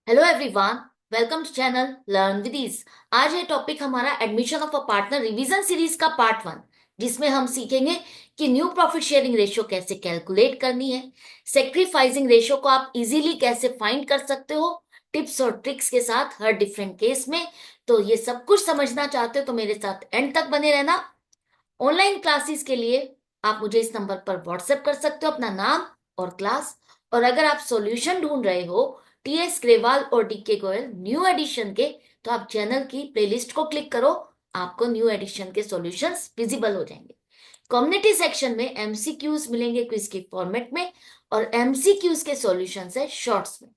Hello everyone, welcome to channel learn with ease. आज है topic हमारा admission of a partner revision series का part 1, जिसमें हम सीखेंगे कि न्यू प्रॉफिट शेयरिंग रेशियो कैसे कैलकुलेट करनी है, सेक्रीफाइसिंग रेशियो को आप इजीली कैसे फाइंड कर सकते हो, टिप्स और ट्रिक्स के साथ हर डिफरेंट केस में। तो ये सब कुछ समझना चाहते हो तो मेरे साथ एंड तक बने रहना। ऑनलाइन क्लासेस के लिए आप मुझे इस नंबर पर व्हाट्सएप कर सकते हो अपना नाम और क्लास। और अगर आप सॉल्यूशन ढूंढ रहे हो टीएस ग्रेवाल और डीके गोयल न्यू एडिशन के, तो आप चैनल की प्लेलिस्ट को क्लिक करो, आपको न्यू एडिशन के सॉल्यूशंस विजिबल हो जाएंगे। कम्युनिटी सेक्शन में एमसीक्यूज मिलेंगे क्विज के फॉर्मेट में, और एमसीक्यूज के सॉल्यूशंस है शॉर्ट्स में।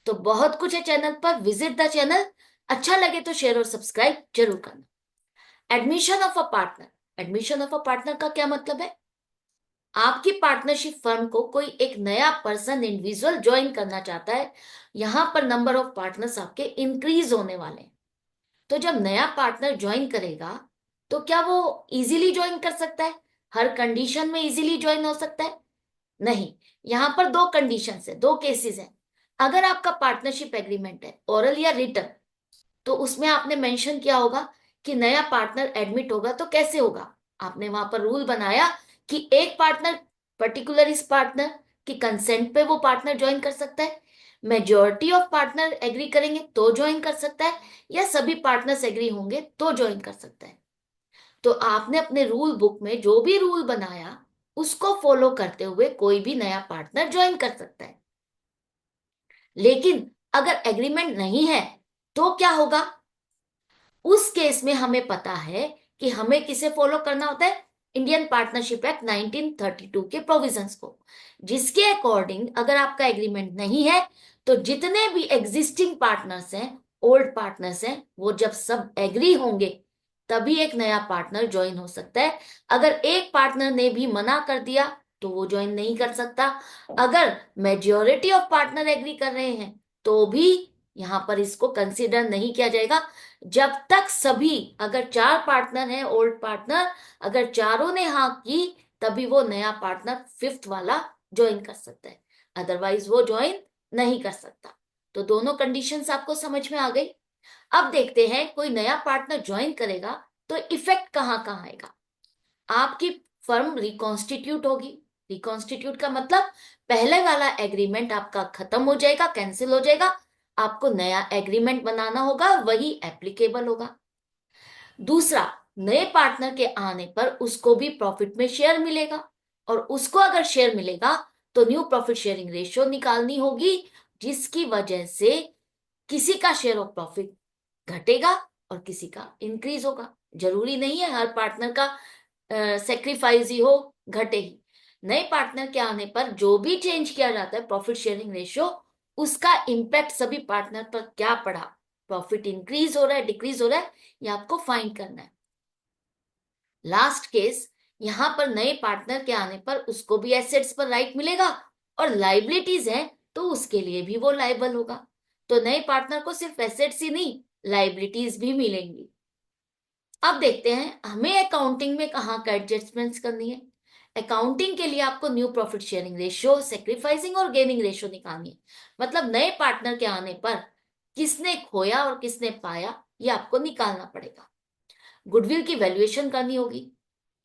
तो बहुत कुछ है चैनल पर, विजिट द चैनल। अच्छा लगे तो शेयर और सब्सक्राइब जरूर करना। Admission of a partner. Admission of a partner का क्या मतलब है? आपकी पार्टनरशिप फर्म को कोई एक नया पर्सन इंडिविजुअल ज्वाइन करना चाहता है। यहां पर नंबर ऑफ पार्टनर्स आपके इंक्रीज होने वाले हैं। तो जब नया पार्टनर ज्वाइन करेगा तो क्या वो इजीली ज्वाइन कर सकता है? हर कंडीशन में इजीली ज्वाइन हो सकता है? नहीं। यहां पर दो कंडीशंस है, दो केसेस है। अगर आपका पार्टनरशिप एग्रीमेंट है ओरल या रिटर्न, तो उसमें आपने मेंशन किया होगा कि नया पार्टनर एडमिट होगा तो कैसे होगा। आपने वहां पर रूल बनाया कि एक पार्टनर, पर्टिकुलर इस पार्टनर की कंसेंट पे वो पार्टनर ज्वाइन कर सकता है, मेजोरिटी ऑफ पार्टनर एग्री करेंगे तो ज्वाइन कर सकता है, या सभी पार्टनर्स एग्री होंगे तो ज्वाइन कर सकता है। तो आपने अपने रूल बुक में जो भी रूल बनाया उसको फॉलो करते हुए कोई भी नया पार्टनर ज्वाइन कर सकता है। लेकिन अगर एग्रीमेंट नहीं है तो क्या होगा? उस केस में हमें पता है कि हमें किसे फॉलो करना होता है, इंडियन पार्टनरशिप एक्ट 1932 के प्रोविजंस को, जिसके अकॉर्डिंग अगर आपका एग्रीमेंट नहीं है तो जितने भी एग्जिस्टिंग पार्टनर्स हैं, ओल्ड पार्टनर्स हैं, वो जब सब एग्री होंगे तभी एक नया पार्टनर ज्वाइन हो सकता है। अगर एक पार्टनर ने भी मना कर दिया तो वो ज्वाइन नहीं कर सकता। अगर मेजॉरिटी ऑफ पार्टनर एग्री कर रहे हैं तो भी यहां पर इसको कंसिडर नहीं किया जाएगा। जब तक सभी, अगर चार पार्टनर हैं ओल्ड पार्टनर, अगर चारों ने हाँ की तभी वो नया पार्टनर फिफ्थ वाला ज्वाइन कर सकता है, अदरवाइज वो ज्वाइन नहीं कर सकता। तो दोनों कंडीशंस आपको समझ में आ गई। अब देखते हैं कोई नया पार्टनर ज्वाइन करेगा तो इफेक्ट कहाँ कहाँ आएगा। आपकी फर्म रिकॉन्स्टिट्यूट होगी। रिकॉन्स्टिट्यूट का मतलब पहले वाला एग्रीमेंट आपका खत्म हो जाएगा, कैंसिल हो जाएगा, आपको नया एग्रीमेंट बनाना होगा, वही एप्लीकेबल होगा। दूसरा, नए पार्टनर के आने पर उसको भी प्रॉफिट में शेयर मिलेगा, और उसको अगर शेयर मिलेगा तो न्यू प्रॉफिट शेयरिंग रेशियो निकालनी होगी, जिसकी वजह से किसी का शेयर ऑफ प्रॉफिट घटेगा और किसी का इंक्रीज होगा। जरूरी नहीं है हर पार्टनर का सेक्रीफाइस ही हो, घटे ही। नए पार्टनर के आने पर जो भी चेंज किया जाता है प्रॉफिट शेयरिंग रेशियो, उसका इम्पैक्ट सभी पार्टनर पर क्या पड़ा, प्रॉफिट इंक्रीज हो रहा है डिक्रीज हो रहा है, ये आपको फाइंड करना है। लास्ट केस, यहां पर नए पार्टनर के आने पर उसको भी एसेट्स पर राइट मिलेगा, और लाइबिलिटीज है तो उसके लिए भी वो लाइबल होगा। तो नए पार्टनर को सिर्फ एसेट्स ही नहीं, लाइबिलिटीज भी मिलेंगी। अब देखते हैं हमें अकाउंटिंग में कहाँ का एडजस्टमेंट्स करनी है। अकाउंटिंग के लिए आपको new profit sharing ratio, sacrificing और गेनिंग रेशियो निकालनी है। मतलब नए पार्टनर के आने पर किसने खोया और किसने पाया, ये आपको निकालना पड़ेगा। गुडविल की वैल्यूएशन करनी होगी।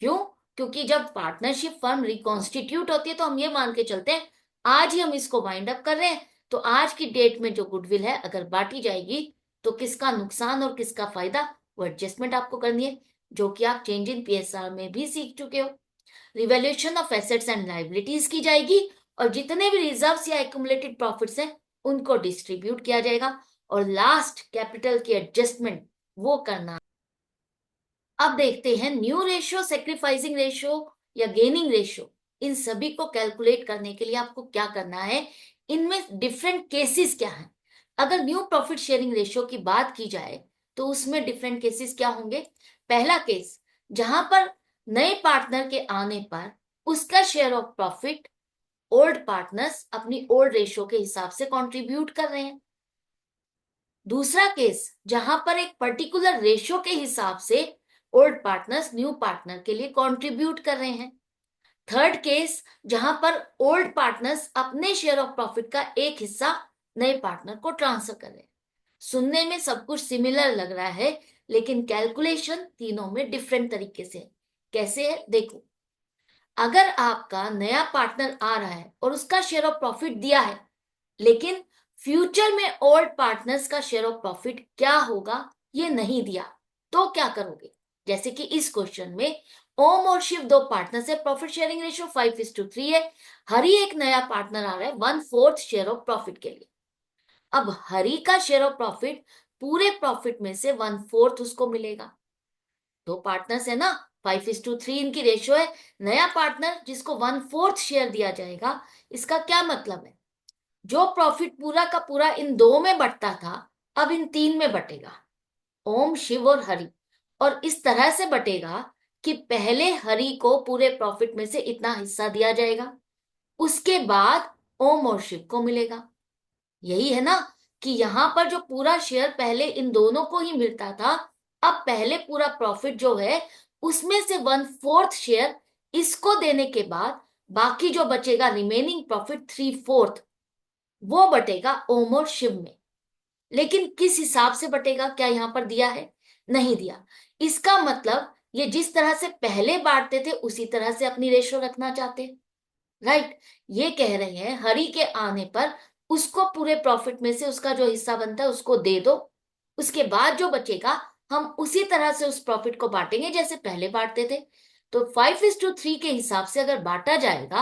क्यों? क्योंकि जब पार्टनरशिप फर्म रिकॉन्स्टिट्यूट होती है तो हम ये मान के चलते हैं आज ही हम इसको वाइंड अप कर रहे हैं, तो आज की डेट में जो गुडविल है अगर बांटी जाएगी तो किसका नुकसान और किसका फायदा, वो एडजस्टमेंट आपको करनी है, जो कि आप चेंज इन पीएसआर में भी सीख चुके हो। Revaluation of assets and liabilities की जाएगी, और जितने भी रिजर्व्स या एक्यूमुलेटेड प्रॉफिट्स हैं उनको डिस्ट्रीब्यूट किया जाएगा, और लास्ट कैपिटल की एडजस्टमेंट वो करना। अब देखते हैं न्यू रेशियो, सेक्रीफाइसिंग रेशियो या गेनिंग रेशियो, इन सभी को कैलकुलेट करने के लिए आपको क्या करना है, इनमें डिफरेंट केसेस क्या हैं। अगर न्यू प्रॉफिट शेयरिंग रेशियो की बात की जाए तो उसमें डिफरेंट केसेस क्या होंगे। पहला केस, जहां पर नए पार्टनर के आने पर उसका share of profit old partners अपनी ओल्ड रेशियो के हिसाब से कंट्रीब्यूट कर रहे हैं। दूसरा केस, जहां पर एक पर्टिकुलर रेशियो के हिसाब से ओल्ड पार्टनर्स न्यू पार्टनर के लिए कंट्रीब्यूट कर रहे हैं। थर्ड केस, जहां पर ओल्ड पार्टनर्स अपने शेयर ऑफ प्रॉफिट का एक हिस्सा नए पार्टनर को ट्रांसफर कर रहे हैं। सुनने में सब कुछ सिमिलर लग रहा है, लेकिन कैलकुलेशन तीनों में डिफरेंट तरीके से है। कैसे है देखो। अगर आपका नया पार्टनर आ रहा है और उसका शेयर ऑफ प्रॉफिट दिया है, लेकिन फ्यूचर में ओल्ड पार्टनर्स का शेयर ऑफ प्रॉफिट क्या होगा ये नहीं दिया, तो क्या करोगे? जैसे कि इस क्वेश्चन में ओम और शिव दो पार्टनर्स है, प्रॉफिट शेयरिंग रेशियो 5:3 है। हरी एक नया पार्टनर आ रहा है 1/4 शेयर ऑफ प्रॉफिट के लिए। अब हरी का शेयर ऑफ प्रॉफिट पूरे प्रॉफिट में से 1/4 उसको मिलेगा। दो पार्टनर्स है ना, 5:3 इनकी रेशियो है। नया पार्टनर जिसको 1/4 शेयर दिया जाएगा, इसका क्या मतलब है? जो प्रॉफिट पूरा का पूरा इन दो में बंटता था, अब इन तीन में बटेगा, ओम, शिव और हरि। और इस तरह से बटेगा कि पहले हरि को पूरे प्रॉफिट में से इतना हिस्सा दिया जाएगा, उसके बाद ओम और शिव को मिलेगा। यही है ना कि यहां पर जो पूरा शेयर पहले इन दोनों को ही मिलता था, अब पहले पूरा प्रॉफिट जो है उसमें से 1/4 शेयर इसको देने के बाद बाकी जो बचेगा रिमेनिंग प्रॉफिट 3/4, वो बटेगा ओम और शिव में। लेकिन किस हिसाब से बटेगा, क्या यहां पर दिया है? नहीं दिया। इसका मतलब ये जिस तरह से पहले बांटते थे उसी तरह से अपनी रेशो रखना चाहते हैं। राइट। ये कह रहे हैं हरि के आने पर उसको पूरे प्रॉफिट में से उसका जो हिस्सा बनता है उसको दे दो, उसके बाद जो बचेगा हम उसी तरह से उस प्रॉफिट को बांटेंगे जैसे पहले बांटते थे। तो 5:3 के हिसाब से अगर बांटा जाएगा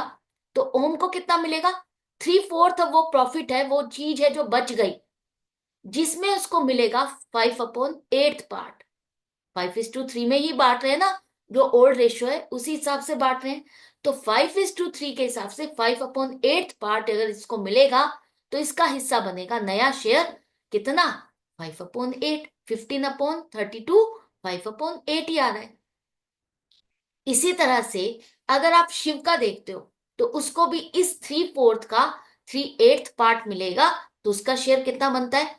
तो ओम को कितना मिलेगा? 3/4 वो प्रॉफिट है, वो चीज है जो बच गई, जिसमें उसको मिलेगा 5/8 पार्ट। 5:3 में ही बांट रहे हैं ना, जो ओल्ड रेशियो है उसी हिसाब से बांट रहे हैं। तो 5:3 के हिसाब से 5/8 पार्ट अगर इसको मिलेगा, तो इसका हिस्सा बनेगा नया शेयर कितना? 5/8, 15/32, 5/8 ही आ रहा है। इसी तरह से अगर आप शिव का देखते हो तो उसको भी इस 3/4 का 3/8 पार्ट मिलेगा, तो उसका शेयर कितना बनता है?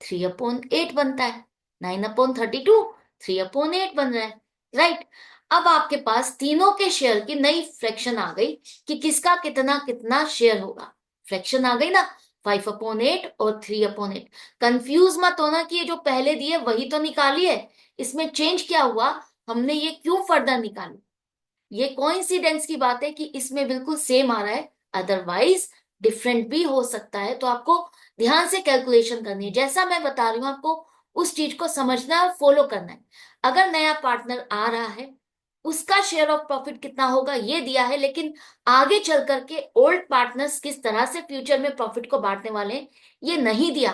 3/8 बनता है। 9/32, 3/8 बन रहा है। राइट। अब आपके पास तीनों के शेयर की नई फ्रैक्शन आ गई कि किसका कितना कितना शेयर होगा। फ्रैक्शन आ गई ना, 5/8 और 3/8। कंफ्यूज मत होना कि ये जो पहले दिए वही तो निकाली है, इसमें चेंज क्या हुआ, हमने ये क्यों फर्दर निकाली। ये कोइंसिडेंस की बात है कि इसमें बिल्कुल सेम आ रहा है, अदरवाइज डिफरेंट भी हो सकता है। तो आपको ध्यान से कैलकुलेशन करनी है, जैसा मैं बता रही हूं आपको उस चीज को समझना है और फॉलो करना है। अगर नया पार्टनर आ रहा है, उसका शेयर ऑफ प्रॉफिट कितना होगा ये दिया है, लेकिन आगे चल करके ओल्ड पार्टनर्स किस तरह से फ्यूचर में प्रॉफिट को बांटने वाले हैं ये नहीं दिया,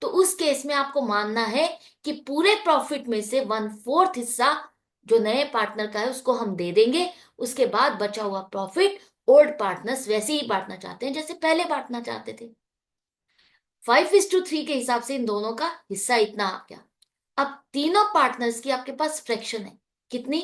तो उस केस में आपको मानना है कि पूरे प्रॉफिट में से 1/4 हिस्सा जो नए पार्टनर का है उसको हम दे देंगे। उसके बाद बचा हुआ प्रॉफिट ओल्ड पार्टनर्स वैसे ही बांटना चाहते हैं जैसे पहले बांटना चाहते थे। 5:3 के हिसाब से इन दोनों का हिस्सा इतना आ गया। अब तीनों पार्टनर्स की आपके पास फ्रैक्शन है कितनी?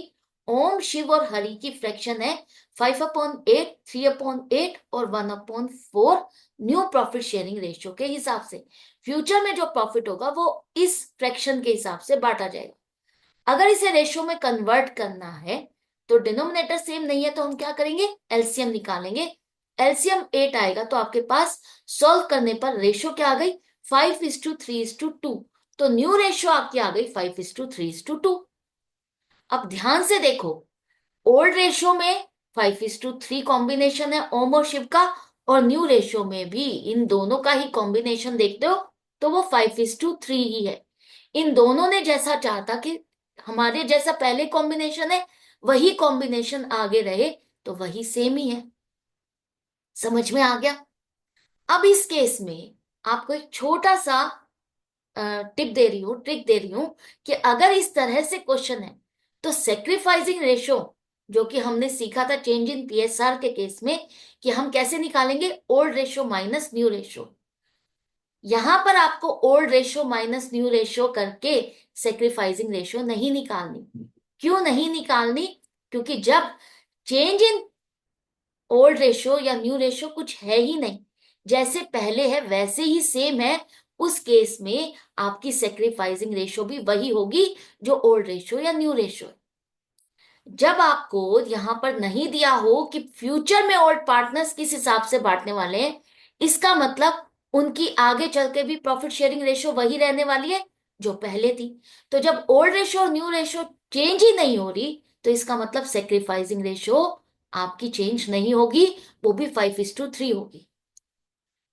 ओम, शिव और हरि की फ्रैक्शन है 5/8, 3/8 और 1/4 न्यू प्रॉफिट शेयरिंग रेशियो के हिसाब से। फ्यूचर में जो प्रॉफिट होगा वो इस फ्रैक्शन के हिसाब से बांटा जाएगा। अगर इसे रेशियो में कन्वर्ट करना है तो डिनोमिनेटर सेम नहीं है, तो हम क्या करेंगे? एलसीएम निकालेंगे। एलसीएम 8 आएगा, तो आपके पास सॉल्व करने पर रेशियो क्या आ गई? 5:3:2। तो न्यू रेशियो आपकी आ गई 5:3:2। अब ध्यान से देखो, ओल्ड रेशियो में 5:3 कॉम्बिनेशन है ओम और शिव का, और न्यू रेशियो में भी इन दोनों का ही कॉम्बिनेशन देखते हो तो वो 5:3 ही है। इन दोनों ने जैसा चाहा था कि हमारे जैसा पहले कॉम्बिनेशन है वही कॉम्बिनेशन आगे रहे, तो वही सेम ही है। समझ में आ गया? अब इस केस में आपको एक छोटा सा टिप दे रही हूँ, ट्रिक दे रही हूँ कि अगर इस तरह से क्वेश्चन है तो सेक्रीफाइसिंग रेशो जो कि हमने सीखा था चेंज इन पीएसआर के केस में, कि हम कैसे निकालेंगे old ratio minus new ratio. यहां पर आपको old ratio minus new ratio करके सेक्रीफाइसिंग रेशो नहीं निकालनी। क्यों नहीं निकालनी? क्योंकि जब चेंज इन ओल्ड रेशो या न्यू रेशो कुछ है ही नहीं, जैसे पहले है वैसे ही सेम है, उस केस में आपकी सेक्रीफाइसिंग रेशो भी वही होगी जो ओल्ड रेशो या न्यू रेशो है। जब आपको यहां पर नहीं दिया हो कि फ्यूचर में ओल्ड पार्टनर्स किस हिसाब से बांटने वाले हैं, इसका मतलब उनकी आगे चल के भी प्रॉफिट शेयरिंग रेशो वही रहने वाली है जो पहले थी। तो जब ओल्ड रेशो और न्यू रेशो चेंज ही नहीं हो रही, तो इसका मतलब सेक्रीफाइसिंग रेशो आपकी चेंज नहीं होगी, वो भी 5:3 होगी।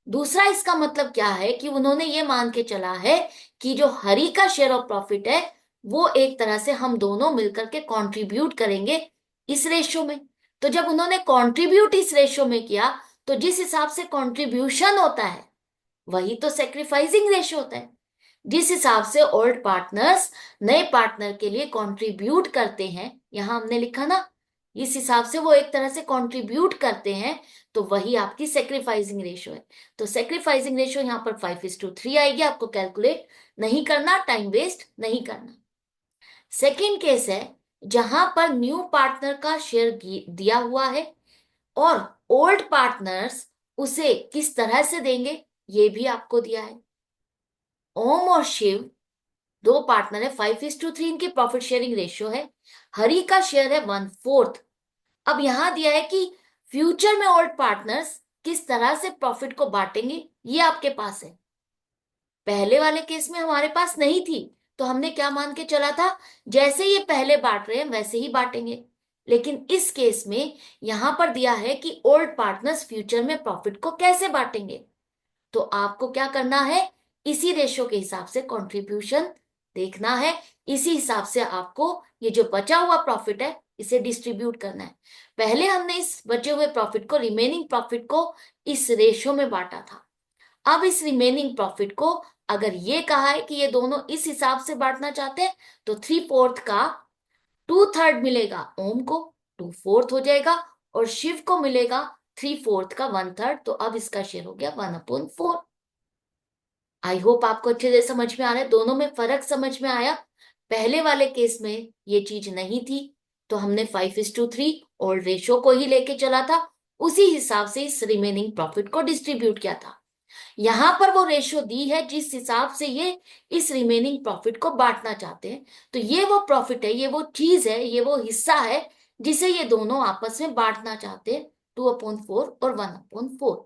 दूसरा इसका मतलब क्या है कि उन्होंने ये मान के चला है कि जो हरी का शेयर ऑफ प्रॉफिट है वो एक तरह से हम दोनों मिलकर के कंट्रीब्यूट करेंगे इस रेशो में। तो जब उन्होंने कंट्रीब्यूट इस रेशो में किया, तो जिस हिसाब से कंट्रीब्यूशन होता है वही तो सेक्रीफाइसिंग रेशो होता है। जिस हिसाब से ओल्ड पार्टनर्स नए पार्टनर के लिए कंट्रीब्यूट करते हैं, यहां हमने लिखा ना, इस हिसाब से वो एक तरह से कंट्रीब्यूट करते हैं, तो वही आपकी सेक्रीफाइसिंग रेशो है। तो सेक्रीफाइसिंग रेशो यहाँ पर 5:3 आएगी। आपको कैलकुलेट नहीं करना, टाइम वेस्ट नहीं करना। सेकेंड केस है जहां पर न्यू पार्टनर का शेयर दिया हुआ है और ओल्ड पार्टनर्स उसे किस तरह से देंगे ये भी आपको दिया है। ओम और शिव दो पार्टनर है, 5:3 इनकी प्रॉफिट शेयरिंग रेशियो है। हरि का शेयर है 1/4। अब यहां दिया है कि फ्यूचर में ओल्ड पार्टनर्स किस तरह से प्रॉफिट को बांटेंगे, ये आपके पास है। पहले वाले केस में हमारे पास नहीं थी, तो हमने क्या मान के चला था, जैसे ये पहले बांट रहे हैं वैसे ही बांटेंगे। लेकिन इस केस में यहां पर दिया है कि ओल्ड पार्टनर्स फ्यूचर में प्रॉफिट को कैसे बांटेंगे। तो आपको क्या करना है, इसी रेशो के हिसाब से कंट्रीब्यूशन देखना है। इसी हिसाब से आपको ये जो बचा हुआ प्रॉफिट है इसे डिस्ट्रीब्यूट करना है। पहले हमने इस बचे हुए प्रॉफिट को, रिमेनिंग प्रॉफिट को इस रेशो में बांटा था। अब इस रिमेनिंग प्रॉफिट को अगर ये कहा है कि ये दोनों इस हिसाब से बांटना चाहते हैं, तो 3/4 का 2/3 मिलेगा ओम को, 2/4 हो जाएगा, और शिव को मिलेगा 3/4 का 1/3। तो अब इसका शेयर हो गया 1/4। आई होप आपको अच्छे से समझ में आ रहा है, दोनों में फर्क समझ में आया। पहले वाले केस में ये चीज नहीं थी, तो हमने 5:3 ओल्ड रेशो को ही लेके चला था, उसी हिसाब से इस रिमेनिंग प्रॉफिट को डिस्ट्रीब्यूट किया था। यहां पर वो रेशो दी है जिस हिसाब से ये इस रिमेनिंग प्रॉफिट को बांटना चाहते हैं। तो ये वो प्रॉफिट है, ये वो चीज है, ये वो हिस्सा है जिसे ये दोनों आपस में बांटना चाहते हैं, 2/4 और 1/4।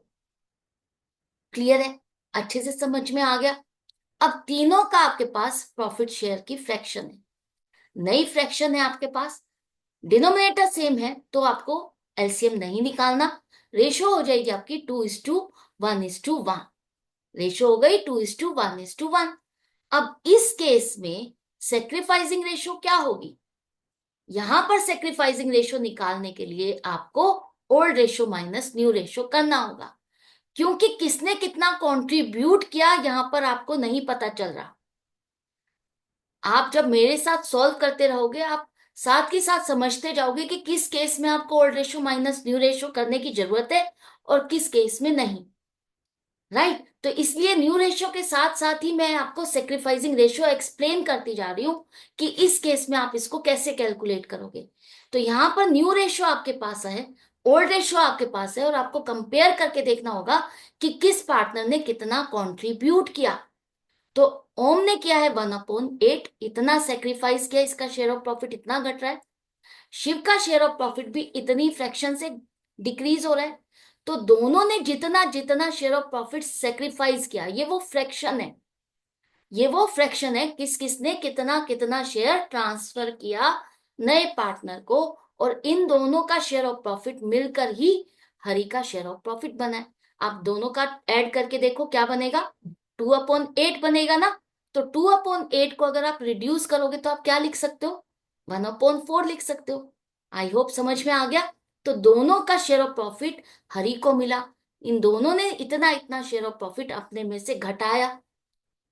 क्लियर है, अच्छे से समझ में आ गया। अब तीनों का आपके पास प्रॉफिट शेयर की फ्रैक्शन है, नई फ्रैक्शन है आपके पास, डिनोमिनेटर सेम है, तो आपको एलसीएम नहीं निकालना। रेशो हो जाएगी आपकी 2:1:1। रेशो हो गई 2:1:1। अब इस केस में सेक्रीफाइसिंग रेशो क्या होगी, यहां पर सेक्रीफाइसिंग रेशो निकालने के लिए आपको old ratio minus new ratio करना होगा, क्योंकि किसने कितना कंट्रीब्यूट किया यहां पर आपको नहीं पता चल रहा। आप जब मेरे साथ सॉल्व करते रहोगे, आप साथ के साथ समझते जाओगे कि किस केस में आपको old ratio minus new ratio करने की जरूरत है और किस केस में नहीं। राइट, तो इसलिए न्यू रेशो के साथ साथ ही मैं आपको सेक्रीफाइसिंग रेशो एक्सप्लेन करती जा रही हूं कि इस केस में आप इसको कैसे कैलकुलेट करोगे। तो यहां पर न्यू रेशो आपके पास है, ओल्ड रेशो आपके पास है, और आपको कंपेयर करके देखना होगा कि किस पार्टनर ने कितना कंट्रीब्यूट किया। तो ओम ने किया है 1/8, इतना सेक्रीफाइस किया, इसका शेयर ऑफ प्रॉफिट इतना घट रहा है। शिव का शेयर ऑफ प्रॉफिट भी इतनी फ्रैक्शन से डिक्रीज हो रहा है। तो दोनों ने जितना जितना शेयर ऑफ प्रॉफिट सेक्रीफाइस किया, ये वो फ्रैक्शन है, ये वो फ्रैक्शन है किस किसने कितना कितना शेयर ट्रांसफर किया नए पार्टनर को, और इन दोनों का शेयर ऑफ प्रॉफिट मिलकर ही हरि का शेयर ऑफ प्रॉफिट बना है। आप दोनों का ऐड करके देखो क्या बनेगा, 2/8 बनेगा ना। तो 2/8 को अगर आप रिड्यूस करोगे तो आप क्या लिख सकते हो, 1/4 लिख सकते हो। आई होप समझ में आ गया। तो दोनों का शेयर ऑफ प्रॉफिट हरि को मिला, इन दोनों ने इतना इतना शेयर ऑफ प्रॉफिट अपने में से घटाया।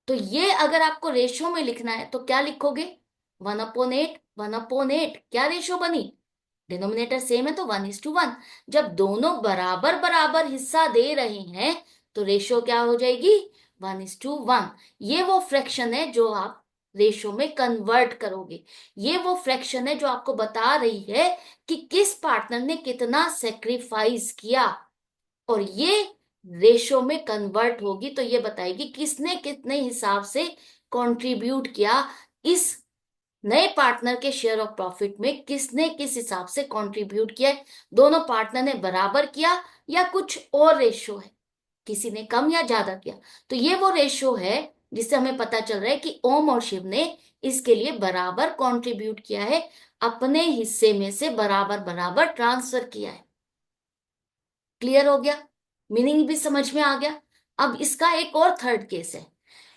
तो ये अगर आपको रेशो में लिखना है तो क्या लिखोगे, 1/8, 1/8 क्या रेशो बनी, डिनोमिनेटर सेम है तो 1:1। जब दोनों बराबर बराबर हिस्सा दे रहे हैं तो रेशो क्या हो जाएगी, 1:1। ये वो फ्रैक्शन है जो आप रेशो में कन्वर्ट करोगे, ये वो फ्रैक्शन है जो आपको बता रही है कि किस पार्टनर ने कितना सेक्रीफाइस किया, और ये रेशो में कन्वर्ट होगी तो ये बताएगी किसने कितने हिसाब से कंट्रीब्यूट किया, इस नए पार्टनर के शेयर ऑफ प्रॉफिट में किसने किस हिसाब से कंट्रीब्यूट किया है, दोनों पार्टनर ने बराबर किया या कुछ और रेशो है। किसी ने कम या ज्यादा किया। तो ये वो रेशो है जिससे हमें पता चल रहा है कि ओम और शिव ने इसके लिए बराबर कंट्रीब्यूट किया है, अपने हिस्से में से बराबर बराबर ट्रांसफर किया है। क्लियर हो गया? मीनिंग भी समझ में आ गया। अब इसका एक और थर्ड केस है,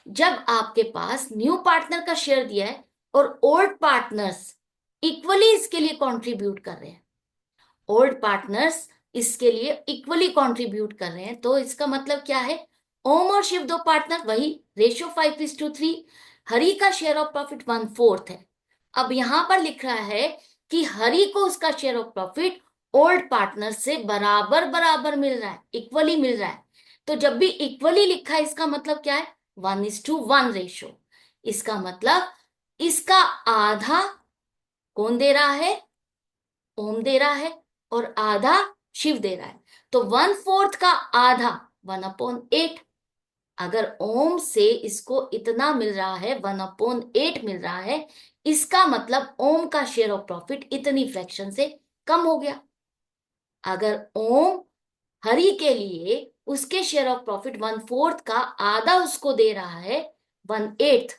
जब आपके पास न्यू पार्टनर का शेयर दिया है और ओल्ड पार्टनर्स इक्वली इसके लिए कंट्रीब्यूट कर रहे हैं, ओल्ड पार्टनर्स इसके लिए इक्वली कंट्रीब्यूट कर रहे हैं, तो इसका मतलब क्या है? ओम और शिव दो पार्टनर, वही रेशियो 5:3। हरि का शेयर ऑफ प्रॉफिट 1/4 है। अब यहां पर लिख रहा है कि हरि को उसका share of profit old partner से बराबर बराबर मिल रहा है, इक्वली मिल रहा है। तो जब भी इक्वली लिखा है इसका मतलब क्या है? 1:1 रेशियो। इसका मतलब इसका आधा कौन दे रहा है? ओम दे रहा है, और आधा शिव दे रहा है। तो 1/4 का आधा 1/8। अगर ओम से इसको इतना मिल रहा है, 1/8 मिल रहा है, इसका मतलब ओम का शेयर ऑफ प्रॉफिट इतनी फ्रैक्शन से कम हो गया। अगर ओम हरि के लिए उसके शेयर ऑफ प्रॉफिट 1/4 का आधा उसको दे रहा है, 1/8,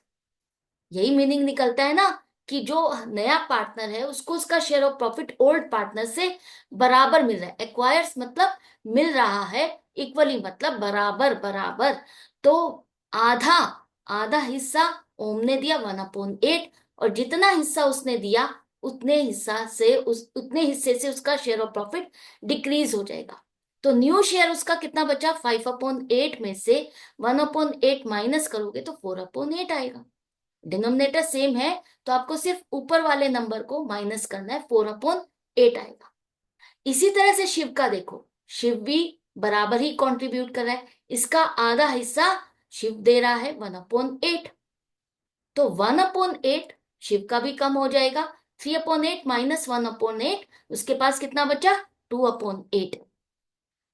यही मीनिंग निकलता है ना कि जो नया पार्टनर है उसको उसका share of profit old partner से बराबर मिल रहा है। एक्वायर्स मतलब मिल रहा है, इक्वली मतलब बराबर बराबर। तो आधा आधा हिस्सा ओम ने दिया 1/8, और जितना हिस्सा उसने दिया उतने हिस्से से उसका शेयर ऑफ प्रॉफिट डिक्रीज हो जाएगा। तो न्यू शेयर उसका कितना बचा? 5/8 में से 1/8 माइनस करोगे तो 4/8 आएगा। डिनोमिनेटर सेम है, तो आपको सिर्फ ऊपर वाले नंबर को माइनस करना है, 4/8 आएगा। इसी तरह से शिव का देखो, शिव भी बराबर ही कंट्रीब्यूट कर रहा है, इसका आधा हिस्सा शिव दे रहा है 1/8। तो 1/8 शिव का भी कम हो जाएगा, 3/8 माइनस 1/8, उसके पास कितना बचा? 2/8।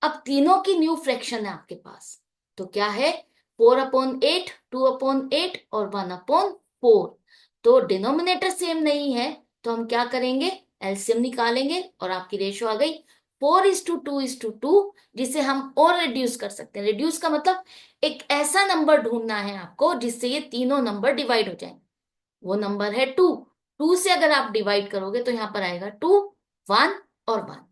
अब तीनों की न्यू फ्रैक्शन है आपके पास, तो क्या है? 4/8, 2/8 और 1/4। तो डिनोमिनेटर सेम नहीं है, तो हम क्या करेंगे? एलसीएम निकालेंगे और आपकी रेशो आ गई 4:2:2, जिसे हम और रिड्यूस कर सकते हैं। रिड्यूस का मतलब एक ऐसा नंबर ढूंढना है आपको जिससे ये तीनों नंबर डिवाइड हो जाए। वो नंबर है 2। 2 से अगर आप डिवाइड करोगे तो यहां पर आएगा 2, 1 और 1।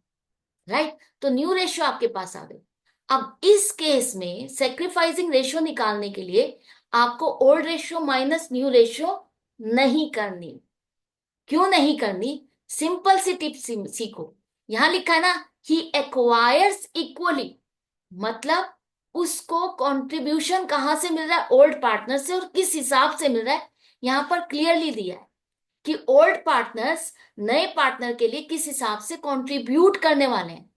राइट? तो न्यू रेशियो आपके पास आ गई। अब इस केस में सेक्रीफाइसिंग रेशियो निकालने के लिए आपको old ratio minus new ratio नहीं करनी। क्यों नहीं करनी? सिंपल सी टिप सीखो। यहां लिखा है ना, ही एक्वायर्स इक्वली, मतलब उसको कंट्रीब्यूशन कहां से मिल रहा है? ओल्ड पार्टनर से, और किस हिसाब से मिल रहा है यहां पर क्लियरली दिया है कि ओल्ड पार्टनर्स नए पार्टनर के लिए किस हिसाब से कंट्रीब्यूट करने वाले हैं,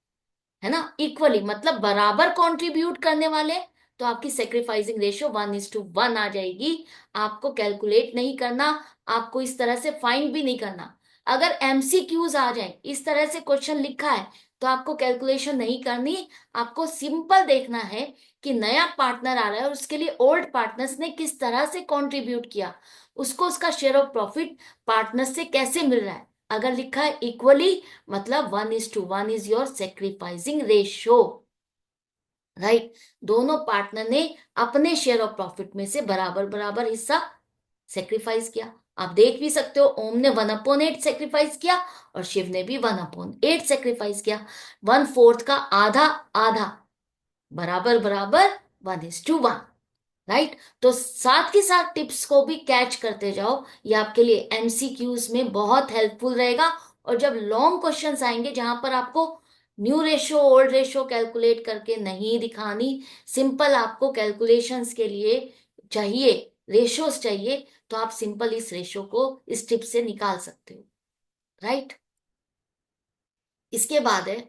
है ना? इक्वली मतलब बराबर कंट्रीब्यूट करने वाले। तो आपकी सेक्रीफाइसिंग रेशियो 1:1 आ जाएगी। आपको कैलकुलेट नहीं करना, आपको इस तरह से फाइंड भी नहीं करना। अगर एमसीक्यूज आ जाए, इस तरह से क्वेश्चन लिखा है, तो आपको कैलकुलेशन नहीं करनी। आपको सिंपल देखना है कि नया पार्टनर आ रहा है और उसके लिए ओल्ड पार्टनर्स ने किस तरह से कंट्रीब्यूट किया, उसको उसका शेयर ऑफ प्रॉफिट पार्टनर से कैसे मिल रहा है। अगर लिखा है इक्वली, मतलब 1:1 is your sacrificing ratio. Right? दोनों पार्टनर ने अपने शेयर ऑफ प्रॉफिट में से बराबर बराबर हिस्सा सेक्रीफाइस किया। आप देख भी सकते हो, ओम ने 1/8 सेक्रीफाइस किया और शिव ने भी 1/8 सेक्रीफाइस किया। 1/4 का आधा आधा बराबर बराबर 1:1। राइट? तो साथ के साथ टिप्स को भी कैच करते जाओ, ये आपके लिए एमसीक्यूज में बहुत हेल्पफुल रहेगा। और जब लॉन्ग क्वेश्चंस आएंगे जहां पर आपको new ratio old ratio calculate करके नहीं दिखानी, सिंपल आपको कैलकुलेशंस के लिए चाहिए, रेशियोज चाहिए, तो आप सिंपल इस रेशियो को इस टिप से निकाल सकते हो। राइट? इसके बाद है,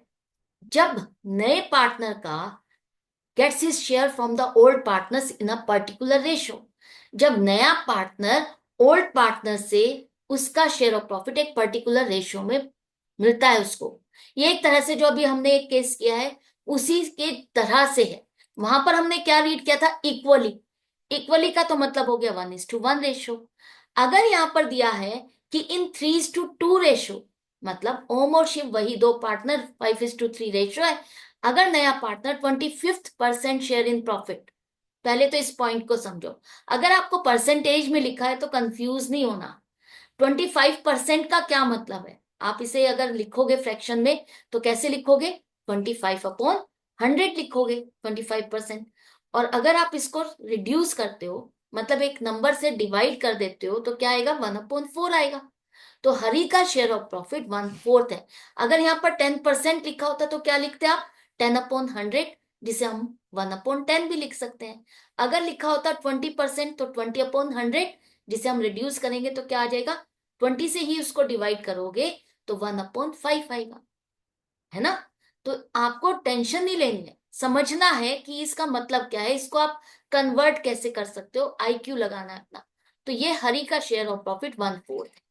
जब नए पार्टनर का gets his share from the old partners in a particular ratio, जब नया पार्टनर ओल्ड पार्टनर से उसका शेयर ऑफ प्रॉफिट एक पर्टिकुलर रेशियो में मिलता है उसको। ये एक तरह से जो अभी हमने एक केस किया है उसी के तरह से है। वहां पर हमने क्या रीड किया था? इक्वली। इक्वली का तो मतलब हो गया 1:1 रेशियो। अगर यहां पर दिया है कि इन 3:2 रेशियो, मतलब ओम और शिव वही दो पार्टनर, 5:3 रेशियो है। अगर नया पार्टनर 25% शेयर इन प्रॉफिट, पहले तो इस पॉइंट को समझो, अगर आपको परसेंटेज में लिखा है तो कंफ्यूज नहीं होना। 25% का क्या मतलब है, आप इसे अगर लिखोगे फ्रैक्शन में तो कैसे लिखोगे, 25/100 लिखोगे 25%। और अगर आप इसको रिड्यूस करते हो, मतलब एक नंबर से डिवाइड कर देते हो, तो क्या आएगा, 1/4 आएगा। तो हरी का शेयर ऑफ प्रॉफिट 1/4 है। अगर यहाँ पर 10% लिखा होता तो क्या लिखते आप, 10/100, जिसे हम 1/10 भी लिख सकते हैं। अगर लिखा होता 20% तो 20/100, जिसे हम रिड्यूस करेंगे तो क्या आ जाएगा, 20 से ही उसको डिवाइड करोगे तो 1/5 आएगा, है ना। तो आपको टेंशन नहीं लेनी है, समझना है कि इसका मतलब क्या है, इसको आप कन्वर्ट कैसे कर सकते हो, आईक्यू लगाना है अपना। तो ये हरी का शेयर ऑफ प्रॉफिट 1/4 है।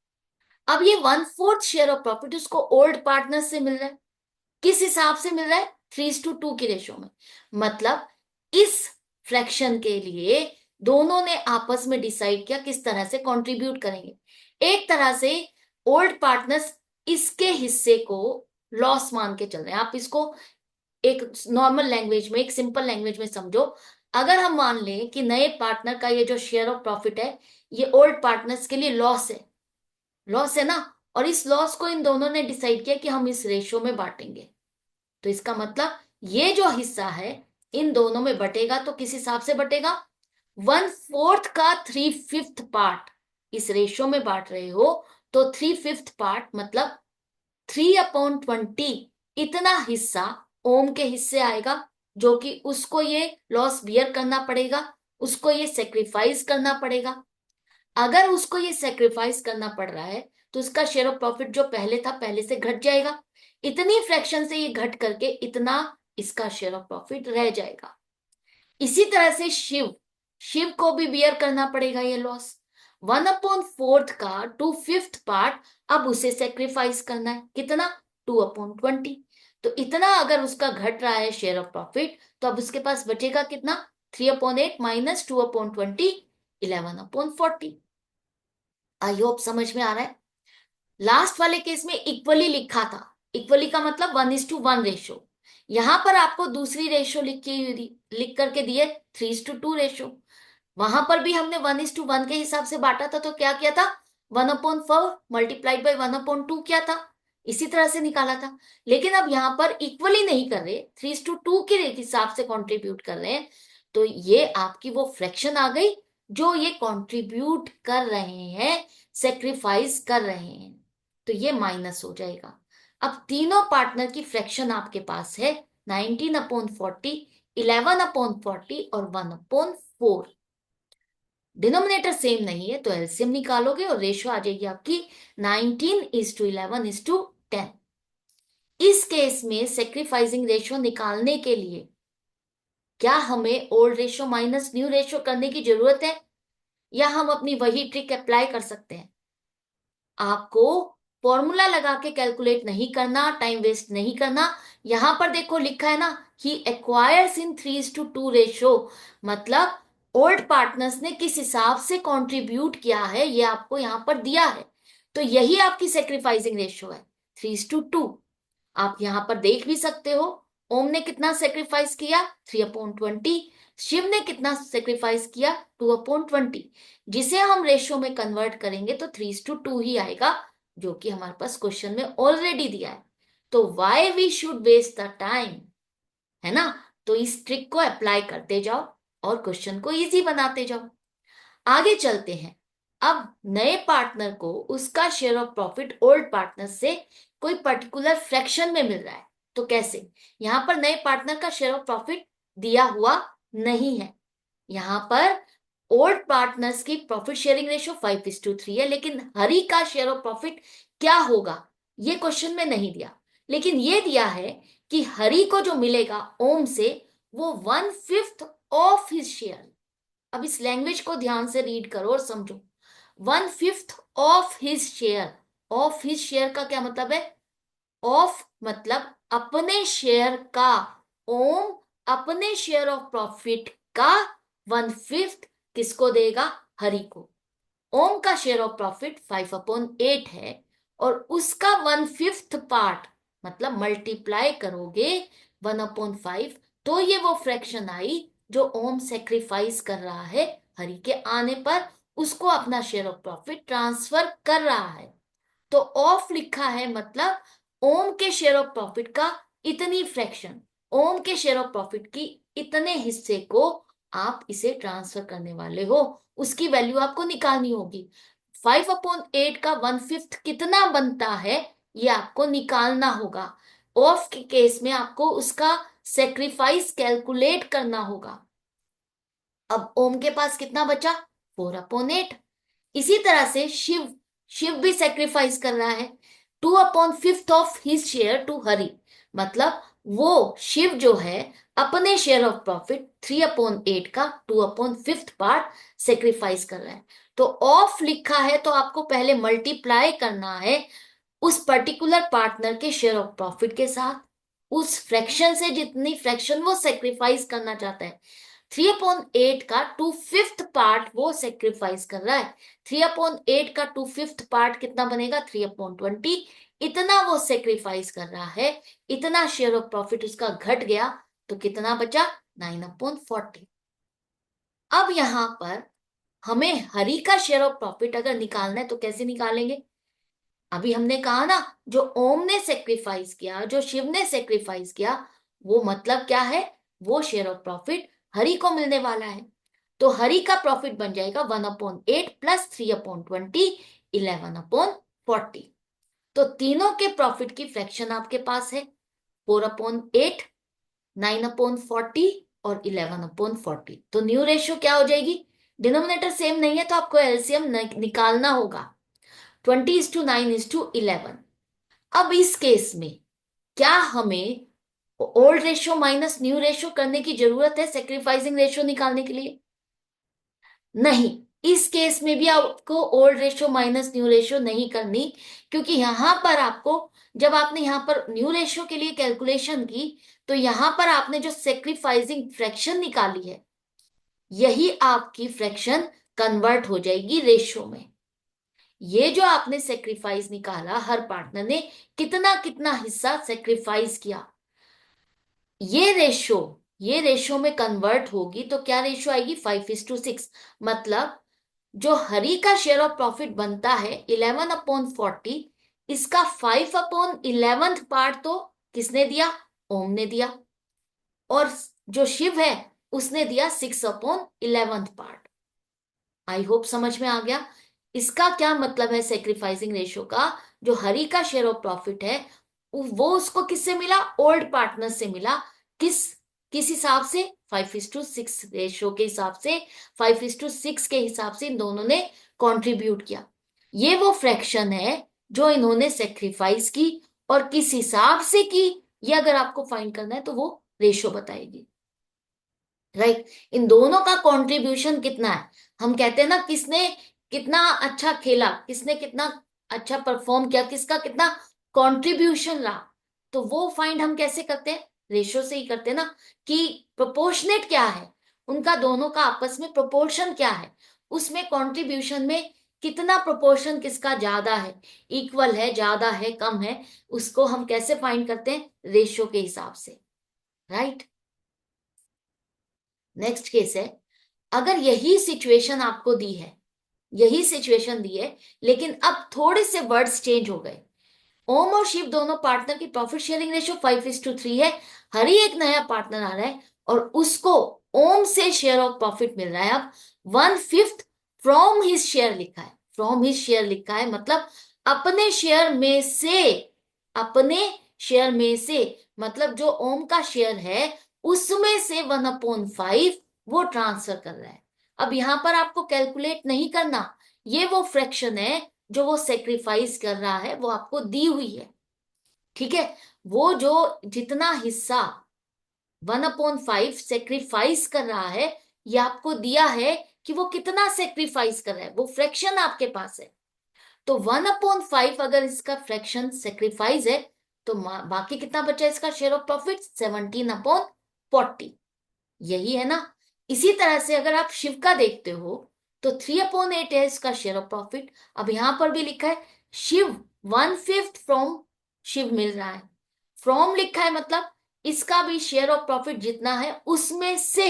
अब ये 1/4 शेयर ऑफ प्रॉफिट उसको ओल्ड पार्टनर से मिल रहा है, किस हिसाब से मिल रहा है, 3:2 की रेशो में। मतलब इस फ्रैक्शन के लिए दोनों ने आपस में डिसाइड किया किस तरह से कंट्रीब्यूट करेंगे। एक तरह से ओल्ड पार्टनर्स इसके हिस्से को लॉस मान के चल रहे हैं। आप इसको एक नॉर्मल लैंग्वेज में, एक सिंपल लैंग्वेज में समझो। अगर हम मान लें कि नए पार्टनर का ये जो शेयर ऑफ प्रॉफिट है, ये ओल्ड पार्टनर्स के लिए लॉस है, लॉस है ना। और इस लॉस को इन दोनों ने डिसाइड किया कि हम इस रेशो में बांटेंगे। तो इसका मतलब ये जो हिस्सा है इन दोनों में बटेगा, तो किस हिसाब से बटेगा, 1/4 का 3/5 पार्ट इस रेशो में बांट रहे हो, तो 3/5 पार्ट मतलब 3/20 इतना हिस्सा ओम के हिस्से आएगा, जो कि उसको ये लॉस बियर करना पड़ेगा, उसको ये सेक्रीफाइस करना पड़ेगा। अगर उसको ये सेक्रीफाइस करना पड़ रहा है तो उसका शेयर ऑफ प्रॉफिट जो पहले था पहले से घट जाएगा, इतनी फ्रैक्शन से ये घट करके इतना इसका शेयर ऑफ प्रॉफिट रह जाएगा। इसी तरह से शिव, शिव को भी बियर करना पड़ेगा ये लॉस। 1/4 का 2/5 पार्ट अब उसे सेक्रीफाइस करना है, कितना, 2/20। तो इतना अगर उसका घट रहा है शेयर ऑफ प्रॉफिट, तो अब उसके पास बचेगा कितना, 3/8 माइनस 2/20, 11/40। आई होप समझ में आ रहा है। लास्ट वाले केस में इक्वली लिखा था, इक्वली का मतलब 1:1 रेशो। यहां पर आपको दूसरी रेशो लिख करके दिए, 3:2 रेशो। वहां पर भी हमने 1:1 के हिसाब से बांटा था, तो क्या किया था, 1/4 मल्टीप्लाइड बाई 1/2 किया था, इसी तरह से निकाला था। लेकिन अब यहां पर इक्वली नहीं कर रहे, 3:2 के हिसाब से कंट्रीब्यूट कर रहे हैं, तो ये आपकी वो फ्रैक्शन आ गई जो ये कंट्रीब्यूट कर रहे हैं, सेक्रीफाइस कर रहे हैं, तो ये माइनस हो जाएगा। अब तीनों पार्टनर की फ्रैक्शन आपके पास है 19/40, 11/40 और 1/4। डिनोमिनेटर सेम नहीं है तो एलसीएम निकालोगे और रेशो आ जाएगी आपकी 19:11:10। इस केस में सेक्रीफाइसिंग रेशो निकालने के लिए क्या हमें old ratio minus new ratio करने की जरूरत है, या हम अपनी वही ट्रिक अप्लाई कर सकते हैं। आपको फॉर्मूला लगा के कैलकुलेट नहीं करना, टाइम वेस्ट नहीं करना। यहां पर देखो लिखा है ना, ही एक्वायर्स इन 3:2 रेशो, मतलब ओल्ड पार्टनर्स ने किस हिसाब से कंट्रीब्यूट किया है ये आपको यहां पर दिया है। तो यही आपकी सेक्रीफाइसिंग रेशो है, 3:2। आप यहां पर देख भी सकते हो, ओम ने कितना सेक्रीफाइस किया, 3/20। शिव ने कितना सेक्रीफाइस किया, 2/20। जिसे हम रेशो में कन्वर्ट करेंगे तो 3:2 ही आएगा, जो कि हमारे पास क्वेश्चन में ऑलरेडी दिया है। तो why we should waste the time, है ना। तो इस ट्रिक को अप्लाई करते जाओ और क्वेश्चन को इजी बनाते जाओ। आगे चलते हैं। अब नए पार्टनर को उसका share of profit old partner से कोई पर्टिकुलर फ्रैक्शन में मिल रहा है, तो कैसे, यहां पर नए पार्टनर का शेयर ऑफ प्रॉफिट दिया हुआ नहीं है। यहां पर ओल्ड पार्टनर्स की प्रॉफिट शेयरिंग रेशियो 5:3 है, लेकिन हरी का शेयर ऑफ प्रॉफिट क्या होगा ये क्वेश्चन में नहीं दिया। लेकिन ये दिया है कि हरी को जो मिलेगा ओम से वो 1/5 ऑफ हिज शेयर। अब इस लैंग्वेज को ध्यान से रीड करो और समझो, 1/5 of his share. Of his share का क्या मतलब है, ऑफ मतलब अपने शेयर का, ओम अपने शेयर ऑफ प्रॉफिट का 1/5 किसको देगा, हरि को। ओम का शेयर ऑफ प्रॉफिट 5/8 है, और उसका 1/5 पार्ट मतलब मल्टीप्लाई करोगे 1/5, तो ये वो फ्रैक्शन आई जो ओम सेक्रीफाइस कर रहा है हरि के आने पर, उसको अपना शेयर ऑफ प्रॉफिट ट्रांसफर कर रहा है। तो ऑफ लिखा है मतलब ओम के शेयर ऑफ प्रॉफिट का इतनी फ्रैक्शन, ओम के शेयर ऑफ प्रॉफिट की इतने हिस्से को आप इसे ट्रांसफर करने वाले हो, उसकी वैल्यू आपको निकालनी होगी। 5/8 का 1/5 कितना बनता है ये आपको निकालना होगा। ऑफ के केस में आपको उसका सेक्रीफाइस कैलकुलेट करना होगा। अब ओम के पास कितना बचा? 4/8। इसी तरह से शिव, शिव भी सेक्रीफाइस कर रहा है 2/5 of his share to Hari, मतलब वो शिव जो है अपने शेयर ऑफ प्रॉफिट 3/8 का 2/5 पार्ट सेक्रीफाइस कर रहा है। तो ऑफ लिखा है तो आपको पहले मल्टीप्लाई करना है उस पर्टिकुलर पार्टनर के शेयर ऑफ प्रॉफिट के साथ, उस फ्रैक्शन से जितनी फ्रैक्शन वो सेक्रीफाइस करना चाहता है। 3/8 का 2/5 पार्ट वो सेक्रीफाइस कर रहा है। 3/8 का 2/5 पार्ट कितना बनेगा? 3/20। इतना वो सेक्रीफाइस कर रहा है, इतना शेयर ऑफ प्रॉफिट उसका घट गया, तो कितना बचा? 9/40। अब यहां पर हमें हरि का शेयर ऑफ प्रॉफिट अगर निकालना है तो कैसे निकालेंगे? अभी हमने कहा ना, जो ओम ने सेक्रीफाइस किया, जो शिव ने सेक्रीफाइस किया, वो मतलब क्या है? वो शेयर ऑफ प्रॉफिट हरि को मिलने वाला है। तो हरि का प्रॉफिट बन जाएगा 1/8 प्लस 3/20, 11/40। तो तीनों के प्रॉफिट की फ्रैक्शन आपके पास है 4/8, 9/40 और 11/40। तो न्यू रेशियो क्या हो जाएगी? डिनोमिनेटर सेम नहीं है तो आपको एलसीएम निकालना होगा। 20:9:11। अब इस केस में क्या हमें old ratio minus new ratio करने की जरूरत है सेक्रीफाइसिंग रेशियो निकालने के लिए? नहीं, इस केस में भी आपको old ratio minus new ratio नहीं करनी, क्योंकि यहां पर आपको, जब आपने यहां पर न्यू रेशियो के लिए कैलकुलेशन की, तो यहां पर आपने जो सेक्रीफाइसिंग फ्रैक्शन निकाली है, यही आपकी फ्रैक्शन कन्वर्ट हो जाएगी रेशियो में। ये जो आपने सेक्रीफाइस निकाला, हर पार्टनर ने कितना कितना हिस्सा सेक्रीफाइस किया, ये रेशो में कन्वर्ट होगी तो क्या रेशो आएगी? 5:6। मतलब जो हरि का शेयर ऑफ प्रॉफिट बनता है 11/40, इसका 5/11 पार्ट तो किसने दिया? ओम ने दिया। और जो शिव है उसने दिया 6/11 पार्ट। आई होप समझ में आ गया। इसका क्या मतलब है सेक्रीफाइसिंग रेशियो का? जो हरि का शेयर ऑफ प्रॉफिट है वो उसको किससे मिला? ओल्ड पार्टनर से मिला। किस किस हिसाब से? 5:6 रेशियो के हिसाब से, 5:6 के हिसाब से इन दोनों ने कंट्रीब्यूट किया। ये वो फ्रैक्शन है जो इन्होंने सेक्रीफाइस की, और किस हिसाब से की, ये अगर आपको फाइंड करना है तो वो रेशियो बताएगी। राइट, इन दोनों का कंट्रीब्यूशन कितना है? हम कहते हैं ना, किसने कितना अच्छा खेला, किसने कितना अच्छा परफॉर्म किया, किसका कितना कंट्रीब्यूशन रहा। तो वो फाइंड हम कैसे करते हैं? रेशियो से ही करते हैं ना, कि प्रोपोर्शनेट क्या है उनका, दोनों का आपस में प्रोपोर्शन क्या है, उसमें कंट्रीब्यूशन में कितना प्रोपोर्शन किसका ज्यादा है, इक्वल है, ज्यादा है, कम है, उसको हम कैसे फाइंड करते हैं? रेशियो के हिसाब से। राइट। नेक्स्ट केस है, अगर यही सिचुएशन आपको दी है, यही सिचुएशन दी है, लेकिन अब थोड़े से वर्ड्स चेंज हो गए। ओम और शिव दोनों पार्टनर की प्रॉफिट शेयरिंग रेशियो 5:3 है। हरी एक नया पार्टनर आ रहा है और उसको ओम से शेयर ऑफ प्रॉफिट मिल रहा है। अब 1/5 फ्रॉम हिज शेयर लिखा है, फ्रॉम हिज शेयर लिखा है, मतलब अपने शेयर में से, अपने शेयर में से, मतलब जो ओम का शेयर है उसमें से 1/5 वो ट्रांसफर कर रहा है। अब यहां पर आपको कैलकुलेट नहीं करना, ये वो फ्रैक्शन है जो वो सेक्रीफाइस कर रहा है, वो आपको दी हुई है। ठीक है, वो जो जितना हिस्सा 1/5 सेक्रीफाइस कर रहा है, ये आपको दिया है कि वो कितना सेक्रीफाइस कर रहा है, वो फ्रैक्शन आपके पास है। तो 1/5 अगर इसका फ्रैक्शन सेक्रीफाइस है, तो बाकी कितना बचा इसका शेयर ऑफ प्रॉफिट? 17/40। यही है ना। इसी तरह से अगर आप शिव का देखते हो तो 3/8 है इसका शेयर ऑफ प्रॉफिट। अब यहां पर भी लिखा है शिव 1/5 फ्रॉम, शिव मिल रहा है, फ्रॉम लिखा है मतलब इसका भी शेयर ऑफ प्रॉफिट जितना है उसमें से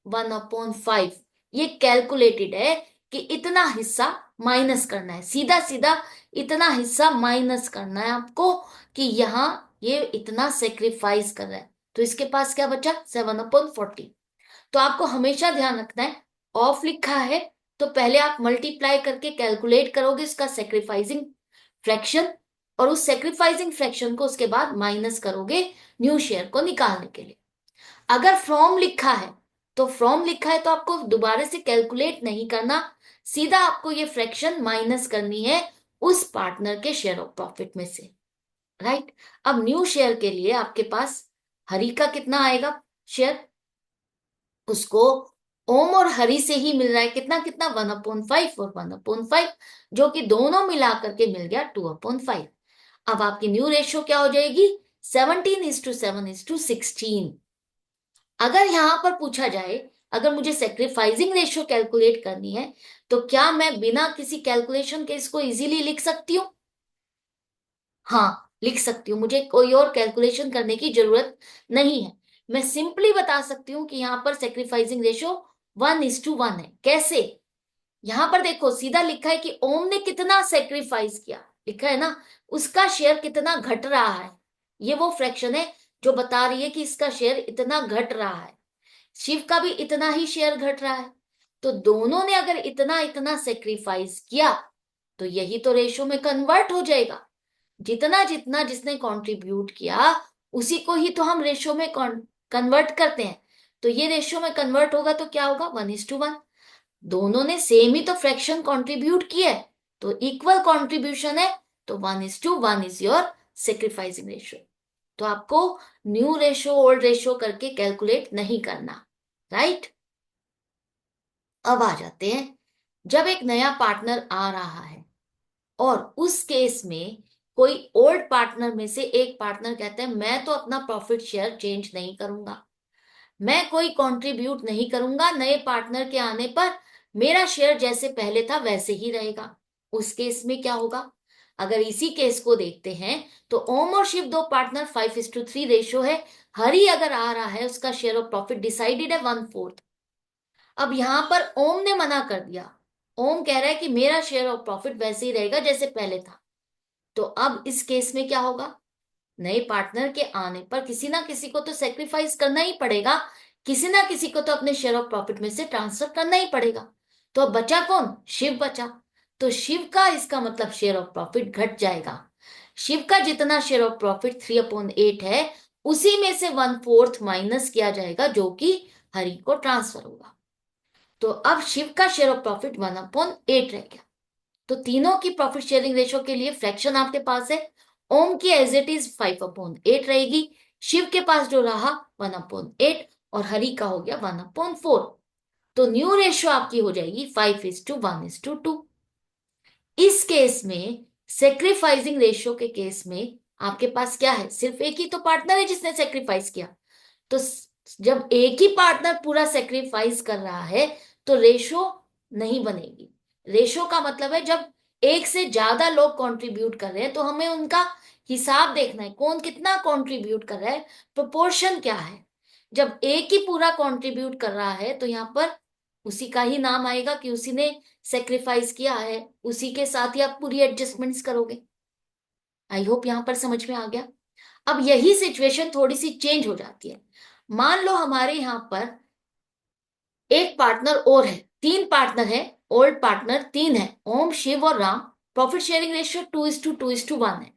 1/5 ये कैलकुलेटेड है कि इतना हिस्सा माइनस करना है, सीधा सीधा इतना हिस्सा माइनस करना है आपको, कि यहां ये इतना सेक्रीफाइस कर रहा है। तो इसके पास क्या बचा? 7/40। तो आपको हमेशा ध्यान रखना है, ऑफ लिखा है तो पहले आप मल्टीप्लाई करके कैलकुलेट करोगे इसका सेक्रीफाइसिंग फ्रैक्शन, और उस सेक्रीफाइसिंग फ्रैक्शन को उसके बाद माइनस करोगे न्यू शेयर को निकालने के लिए। अगर फ्रॉम लिखा है तो फ्रॉम लिखा है तो आपको दोबारा से कैलकुलेट नहीं करना, सीधा आपको ये फ्रैक्शन माइनस करनी है उस पार्टनर के शेयर ऑफ प्रॉफिट में से, राइट। अब न्यू शेयर के लिए आपके पास हरी का कितना आएगा शेयर, उसको ओम और हरि से ही मिल रहा है, कितना कितना 1/5 और 1/5, जो कि दोनों मिला करके मिल गया 2/5। अब आपकी न्यू रेशियो क्या हो जाएगी? 17:7:16। अगर यहां पर पूछा जाए, अगर मुझे सेक्रीफाइसिंग रेशियो कैलकुलेट करनी है, तो क्या मैं बिना किसी कैलकुलेशन के इसको इजीली लिख सकती हूँ? हाँ, लिख सकती हूँ, मुझे कोई और कैलकुलेशन करने की जरूरत नहीं है। मैं सिंपली बता सकती हूँ कि यहाँ पर सेक्रीफाइसिंग रेशियो 1:1 है। कैसे? यहां पर देखो सीधा लिखा है कि ओम ने कितना सेक्रीफाइस किया, लिखा है ना, उसका शेयर कितना घट रहा है। ये वो फ्रैक्शन है जो बता रही है कि इसका शेयर इतना घट रहा है। शिव का भी इतना ही शेयर घट रहा है। तो दोनों ने अगर इतना इतना सेक्रीफाइस किया तो यही तो रेशो में कन्वर्ट हो जाएगा। जितना जितना जिसने कंट्रीब्यूट किया उसी को ही तो हम रेशो में कन्वर्ट करते हैं। तो ये रेशो में कन्वर्ट होगा तो क्या होगा? 1:1। दोनों ने सेम ही तो फ्रैक्शन कंट्रीब्यूट किया है, तो इक्वल कंट्रीब्यूशन है, तो 1:1 इज योर सेक्रीफाइसिंग रेशियो। तो आपको न्यू रेशो ओल्ड रेशो करके कैलकुलेट नहीं करना, राइट। अब आ जाते हैं, जब एक नया पार्टनर आ रहा है और उस केस में कोई ओल्ड पार्टनर में से एक पार्टनर कहता है मैं तो अपना प्रॉफिट शेयर चेंज नहीं करूंगा, मैं कोई कंट्रीब्यूट नहीं करूंगा, नए पार्टनर के आने पर मेरा शेयर जैसे पहले था वैसे ही रहेगा। उस केस में क्या होगा? अगर इसी केस को देखते हैं तो ओम और शिव दो पार्टनर, 5:3 रेशो है। हरि अगर आ रहा है उसका शेयर ऑफ प्रॉफिट डिसाइडेड है 1/4। अब यहां पर ओम ने मना कर दिया, ओम कह रहा है कि मेरा शेयर ऑफ प्रॉफिट वैसे ही रहेगा जैसे पहले था। तो अब इस केस में क्या होगा? नए पार्टनर के आने पर किसी ना किसी को तो सेक्रीफाइस करना ही पड़ेगा, किसी ना किसी को तो अपने शेयर ऑफ प्रॉफिट में से ट्रांसफर करना ही पड़ेगा। तो अब बचा कौन? शिव बचा। तो शिव का इसका मतलब शेयर ऑफ प्रॉफिट घट जाएगा। शिव का जितना शेयर ऑफ प्रॉफिट 3/8 है उसी में से 1/4 माइनस किया जाएगा जो कि हरि को ट्रांसफर होगा। तो अब शिव का शेयर ऑफ प्रॉफिट 1/8 रह गया। तो तीनों की प्रॉफिट शेयरिंग रेशो के लिए फ्रैक्शन आपके पास है। ओम की एज इट इज 5/8 रहेगी, शिव के पास जो रहा 1/8, और हरि का हो गया 1/4। तो न्यू रेशियो आपकी हो जाएगी 5:1:2। इस केस में सेक्रीफाइसिंग रेशियो के केस में आपके पास क्या है? सिर्फ एक ही तो पार्टनर है जिसने सेक्रीफाइस किया। तो जब एक ही पार्टनर पूरा सेक्रीफाइस कर रहा है तो रेशो नहीं बनेगी। रेशो का मतलब है जब एक से ज्यादा लोग कंट्रीब्यूट कर रहे हैं तो हमें उनका हिसाब देखना है, कौन कितना कंट्रीब्यूट कर रहा है, प्रोपोर्शन क्या है। जब एक ही पूरा कंट्रीब्यूट कर रहा है तो यहाँ पर उसी का ही नाम आएगा कि उसी ने सेक्रीफाइस किया है, उसी के साथ ही आप पूरी एडजस्टमेंट्स करोगे। आई होप यहां पर समझ में आ गया। अब यही सिचुएशन थोड़ी सी चेंज हो जाती है। मान लो हमारे यहां पर एक पार्टनर और है, तीन पार्टनर है, ओल्ड पार्टनर तीन है, ओम शिव और राम। प्रॉफिट शेयरिंग रेशियो 2:2:1 है।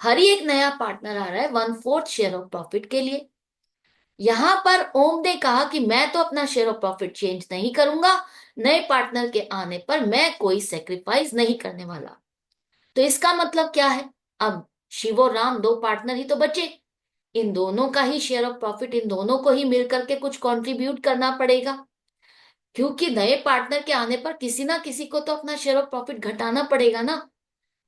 हरि एक नया पार्टनर आ रहा है 1/4 शेयर ऑफ प्रॉफिट के लिए। यहां पर ओम ने कहा कि मैं तो अपना शेयर ऑफ प्रॉफिट चेंज नहीं करूंगा, नए पार्टनर के आने पर मैं कोई सेक्रीफाइस नहीं करने वाला। तो इसका मतलब क्या है? अब शिव और राम दो पार्टनर ही तो बचे, इन दोनों का ही शेयर ऑफ प्रॉफिट इन दोनों को ही मिलकर के कुछ कंट्रीब्यूट करना पड़ेगा, क्योंकि नए पार्टनर के आने पर किसी ना किसी को तो अपना शेयर ऑफ प्रॉफिट घटाना पड़ेगा ना।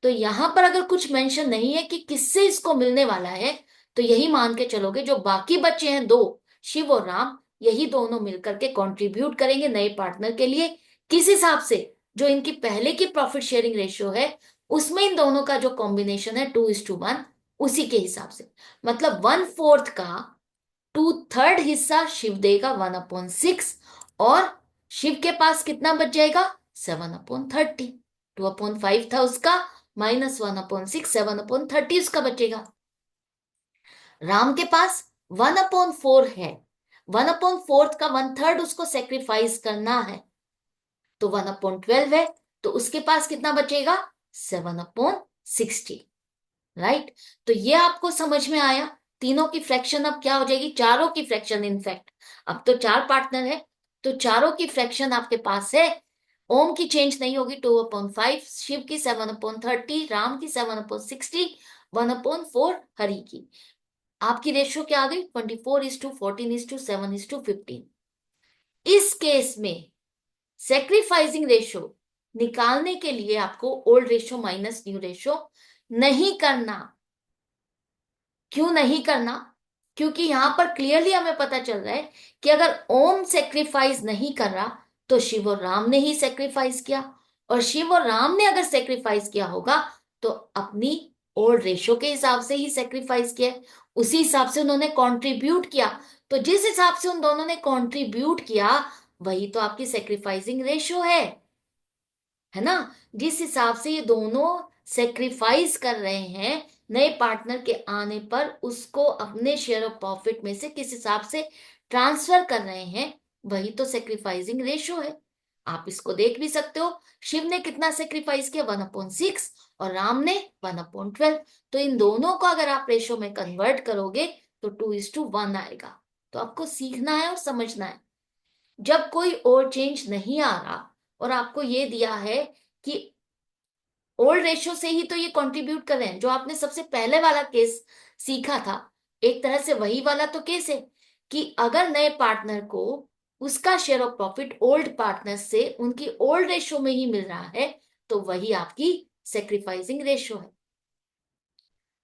तो यहां पर अगर कुछ मेंशन नहीं है कि किससे इसको मिलने वाला है, तो यही मान के चलोगे जो बाकी बच्चे हैं दो, शिव और राम, यही दोनों मिलकर के कंट्रीब्यूट करेंगे नए पार्टनर के लिए। किस हिसाब से? जो इनकी पहले की प्रॉफिट शेयरिंग रेशियो है उसमें इन दोनों का जो कॉम्बिनेशन है 2:1, उसी के हिसाब से। मतलब 1/4 का 2/3 हिस्सा शिव देगा 1/6, और शिव के पास कितना बच जाएगा 7/30। 2/5 था उसका, -1/6, 7/30 उसका बचेगा। राम के पास 1/4 है, 1/4 का 1/3 उसको सेक्रीफाइस करना है, तो 1/12 है, तो उसके पास कितना बचेगा 7/60। राइट। तो ये आपको समझ में आया। तीनों की फ्रैक्शन अब क्या हो जाएगी, चारों की फ्रैक्शन इनफैक्ट, अब तो 4 पार्टनर है, तो चारों की फ्रैक्शन आपके पास है। ओम की चेंज नहीं होगी, 2/5, शिव की 7/30, राम की 7/60, 1/4 हरि की। आपकी रेशियो क्या आ गई, 24:14:7:15। इस केस में सेक्रीफाइसिंग रेशियो निकालने के लिए आपको old ratio minus new ratio नहीं करना। क्यों नहीं करना, क्योंकि यहां पर क्लियरली हमें पता चल रहा है कि अगर ओम सेक्रीफाइस नहीं कर रहा तो शिव और राम ने ही सेक्रीफाइस किया, और शिव और राम ने अगर सेक्रीफाइस किया होगा तो अपनी ओल्ड रेशियो के हिसाब से ही सेक्रीफाइस किया, उसी हिसाब से उन्होंने कंट्रीब्यूट किया। तो जिस हिसाब से उन दोनों ने कंट्रीब्यूट किया वही तो आपकी सेक्रीफाइसिंग रेशियो है ना। जिस हिसाब से ये दोनों सेक्रीफाइस कर रहे हैं नए पार्टनर के आने पर, उसको अपने शेयर ऑफ प्रॉफिट में से किस हिसाब से ट्रांसफर कर रहे हैं, वही तो सेक्रीफाइसिंग रेशियो है। आप इसको देख भी सकते हो, शिव ने कितना सेक्रीफाइस किया 1/6, और राम ने 1/12। तो इन दोनों को अगर आप रेशियो में कन्वर्ट करोगे तो 2:1 आएगा। तो आपको सीखना है और समझना है, जब कोई और चेंज नहीं आ रहा और आपको ये दिया है कि ओल्ड रेशियो से ही तो ये कंट्रीब्यूट कर रहे हैं, जो आपने सबसे पहले वाला केस सीखा था, एक तरह से वही वाला तो केस है कि अगर नए पार्टनर को उसका share of profit old partner से उनकी ओल्ड रेशियो में ही मिल रहा है तो वही आपकी सेक्रीफाइसिंग रेशियो है।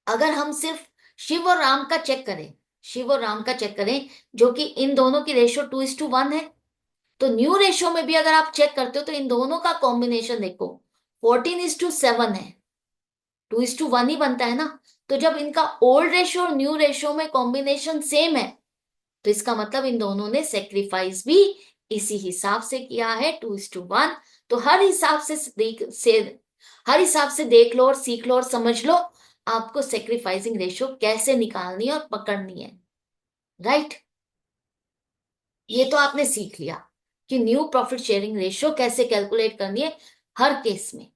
अगर हम सिर्फ शिव और राम का चेक करें, शिव और राम का चेक करें, जो कि इन दोनों की रेशियो 2:1 है, तो न्यू रेशियो में भी अगर आप चेक करते हो तो इन दोनों का कॉम्बिनेशन देखो 14:7 है, 2:1 ही बनता है ना। तो जब इनका ओल्ड रेशियो और न्यू रेशियो में कॉम्बिनेशन सेम है तो इसका मतलब इन दोनों ने सेक्रीफाइस भी इसी हिसाब से किया है, 2:1। तो हर हिसाब से देख लो और सीख लो और समझ लो आपको सेक्रीफाइसिंग रेशियो कैसे निकालनी है और पकड़नी है। राइट। ये तो आपने सीख लिया कि न्यू प्रॉफिट शेयरिंग रेशियो कैसे कैलकुलेट करनी है हर केस में।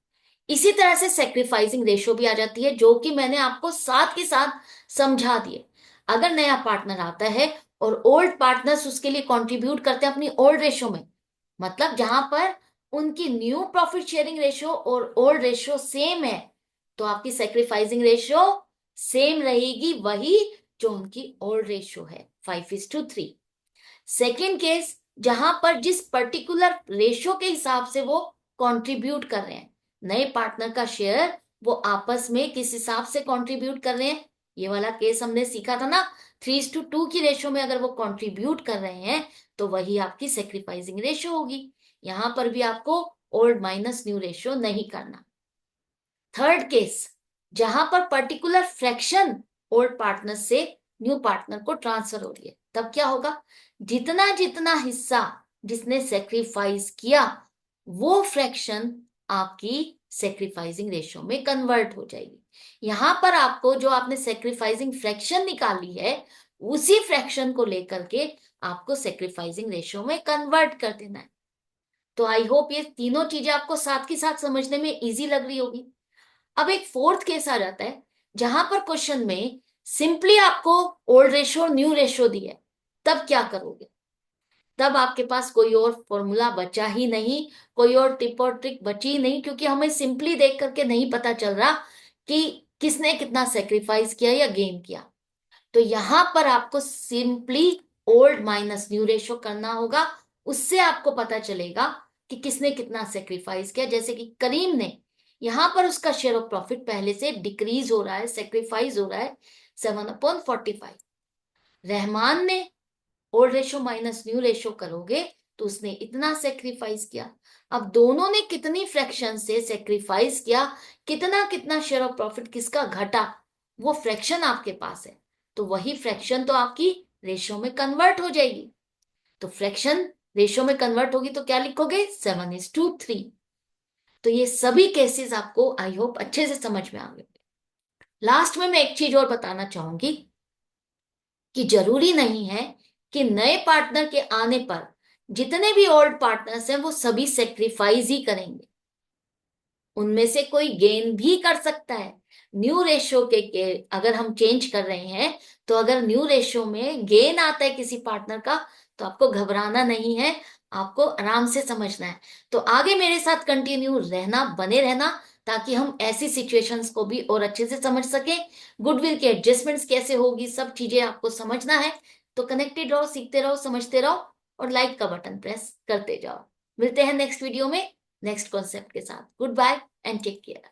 इसी तरह से सेक्रीफाइसिंग रेशियो भी आ जाती है, जो कि मैंने आपको साथ के साथ समझा दिए। अगर नया पार्टनर आता है और ओल्ड पार्टनर्स उसके लिए कंट्रीब्यूट करते हैं अपनी ओल्ड रेशियो में, मतलब जहां पर उनकी न्यू प्रॉफिट शेयरिंग रेशियो और ओल्ड रेशियो सेम है, तो आपकी सेक्रीफाइसिंग रेशियो सेम रहेगी, वही जो उनकी ओल्ड रेशियो है, 5:3। सेकेंड केस, जहां पर जिस पर्टिकुलर रेशियो के हिसाब से वो कंट्रीब्यूट कर रहे हैं, नए पार्टनर का शेयर वो आपस में किस हिसाब से कंट्रीब्यूट कर रहे हैं, ये वाला केस हमने सीखा था ना, 3:2 की रेशियो में अगर वो कंट्रीब्यूट कर रहे हैं तो वही आपकी सेक्रीफाइसिंग रेशियो होगी। यहां पर भी आपको ओल्ड माइनस न्यू रेशियो नहीं करना। थर्ड केस, जहां पर पर्टिकुलर फ्रैक्शन ओल्ड पार्टनर से न्यू पार्टनर को ट्रांसफर हो रही है, तब क्या होगा, जितना जितना हिस्सा जिसने सेक्रीफाइस किया वो फ्रैक्शन आपकी सेक्रीफाइसिंग रेशियो में कन्वर्ट हो जाएगी। यहां पर आपको जो आपने सेक्रीफाइसिंग फ्रैक्शन निकाली है उसी फ्रैक्शन को लेकर के आपको सेक्रीफाइसिंग रेशियो में कन्वर्ट कर देना है। तो आई होप ये तीनों चीजें आपको साथ के साथ समझने में इजी लग रही होगी। अब एक फोर्थ केस आ जाता है जहां पर क्वेश्चन में सिंपली आपको ओल्ड रेशियो और न्यू रेशियो दी है, तब क्या करोगे। तब आपके पास कोई और फॉर्मूला बचा ही नहीं, कोई और टिप और ट्रिक बची ही नहीं, क्योंकि हमें सिंपली देख करके नहीं पता चल रहा कि किसने कितना सेक्रीफाइस किया या गेन किया। तो यहां पर आपको simply old minus new ratio करना होगा, उससे आपको पता चलेगा कि किसने कितना सेक्रीफाइस किया। जैसे कि करीम ने, यहां पर उसका शेयर ऑफ प्रॉफिट पहले से डिक्रीज हो रहा है, सेक्रीफाइस हो रहा है 7/45। रहमान ने old ratio minus new ratio करोगे तो उसने इतना सेक्रीफाइस किया। अब दोनों ने कितनी फ्रैक्शन से सेक्रीफाइस किया, कितना कितना शेयर ऑफ प्रॉफिट किसका घटा, वो फ्रैक्शन आपके पास है, तो वही फ्रैक्शन तो आपकी रेशो में कन्वर्ट हो जाएगी। तो फ्रैक्शन रेशो में कन्वर्ट होगी तो क्या लिखोगे? 7:3। तो ये सभी केसेस आपको आई होप अच्छे से समझ में आ गए। लास्ट में मैं एक चीज और बताना चाहूंगी कि जरूरी नहीं है कि नए पार्टनर के आने पर जितने भी ओल्ड पार्टनर्स हैं वो सभी सेक्रीफाइस ही करेंगे। उनमें से कोई गेन भी कर सकता है। न्यू रेशियो के अगर हम चेंज कर रहे हैं, तो अगर न्यू रेशियो में गेन आता है किसी पार्टनर का, तो आपको घबराना नहीं है, आपको आराम से समझना है। तो आगे मेरे साथ कंटिन्यू रहना, बने रहना, ताकि हम ऐसी सिचुएशंस को भी और अच्छे से समझ सकें। गुडविल के एडजस्टमेंट्स कैसे होगी, सब चीजें आपको समझना है। तो कनेक्टेड रहो, सीखते रहो, समझते रहो, और लाइक का बटन प्रेस करते जाओ। मिलते हैं नेक्स्ट वीडियो में नेक्स्ट कॉन्सेप्ट के साथ। Good bye and take care.